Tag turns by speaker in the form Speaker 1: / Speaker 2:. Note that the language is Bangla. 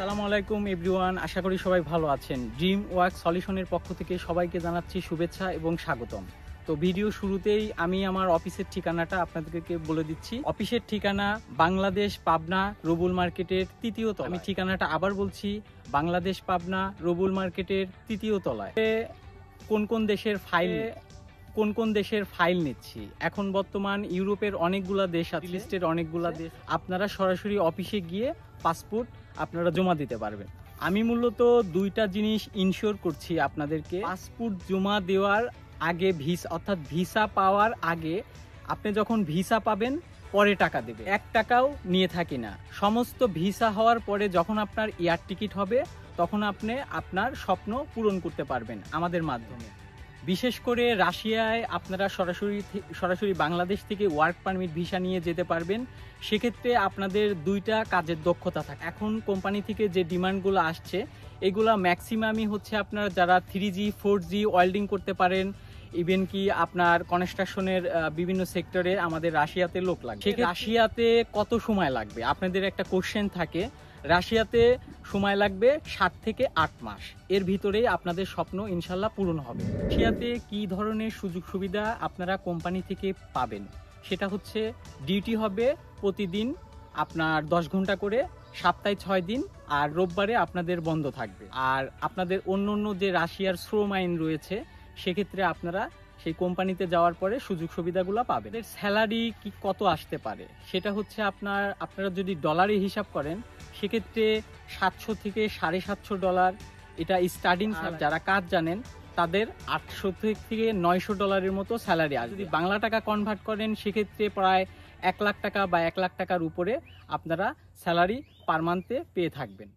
Speaker 1: আসসালামু আলাইকুম এভরিওয়ান, আশা করি সবাই ভালো আছেন। ড্রিম ওয়ার্ক সলিউশনের পক্ষ থেকে সবাইকে জানাচ্ছি শুভেচ্ছা এবং স্বাগতম। তো ভিডিও শুরুতেই আমি আমার অফিসের ঠিকানাটা আপনাদেরকে বলে দিচ্ছি। অফিসের ঠিকানা বাংলাদেশ পাবনা রবুল মার্কেটের তৃতীয় তলায়। আমি ঠিকানাটা আবার বলছি, বাংলাদেশ পাবনা রবুল মার্কেটের তৃতীয় তলায়। কোন কোন দেশের ফাইল নিচ্ছি, এখন বর্তমান ইউরোপের অনেকগুলা দেশ আছে, লিস্টের অনেকগুলা দেশ। আপনারা সরাসরি অফিসে গিয়ে পাসপোর্ট আপনারা জমা দিতে পারবেন। আমি মূলত দুইটা জিনিস ইনশিওর করছি আপনাদেরকে। পাসপোর্ট জমা দেওয়ার আগে অর্থাৎ ভিসা পাওয়ার আগে আপনি যখন ভিসা পাবেন পরে টাকা দেবে, 1 টাকাও নিয়ে থাকি না। সমস্ত ভিসা হওয়ার পরে যখন আপনার এয়ার টিকিট হবে তখন আপনি আপনার স্বপ্ন পূরণ করতে পারবেন আমাদের মাধ্যমে। বিশেষ করে রাশিয়ায় আপনারা সরাসরি বাংলাদেশ থেকে ওয়ার্ক পারমিট ভিসা নিয়ে যেতে পারবেন। সেক্ষেত্রে আপনাদের দুইটা কাজের দক্ষতা থাকে। এখন কোম্পানি থেকে যে ডিমান্ডগুলো আসছে এগুলা ম্যাক্সিমামই হচ্ছে আপনারা যারা 3G 4G ওয়েল্ডিং করতে পারেন, ইভেন কি আপনার কনস্ট্রাকশনের বিভিন্ন সেক্টরে আমাদের রাশিয়াতে লোক লাগে। রাশিয়াতে কত সময় লাগবে আপনাদের একটা কোশ্চেন থাকে। রাশিয়াতে সময় লাগবে 7 থেকে 8 মাস। এর ভিতরেই আপনাদের স্বপ্ন ইনশাল্লাহ পূরণ হবে। রাশিয়াতে কি ধরনের সুযোগ সুবিধা আপনারা কোম্পানি থেকে পাবেন সেটা হচ্ছে, ডিউটি হবে প্রতিদিন আপনার 10 ঘন্টা করে, সপ্তাহে 6 দিন, আর রোববারে আপনাদের বন্ধ থাকবে। আর আপনাদের অন্য যে রাশিয়ার শ্রম আইন রয়েছে সেক্ষেত্রে আপনারা সেই কোম্পানিতে যাওয়ার পরে সুযোগ সুবিধাগুলো পাবেন। স্যালারি কি কত আসতে পারে সেটা হচ্ছে আপনারা যদি ডলারে হিসাব করেন সেক্ষেত্রে 700 থেকে $750 এটা স্টার্টিং। যারা কাজ জানেন তাদের 800 থেকে $900 মতো স্যালারি আসবে। যদি বাংলা টাকা কনভার্ট করেন সেক্ষেত্রে প্রায় 1 লাখ টাকা বা 1 লাখ টাকার উপরে আপনারা স্যালারি পার মান্থে পেয়ে থাকবেন।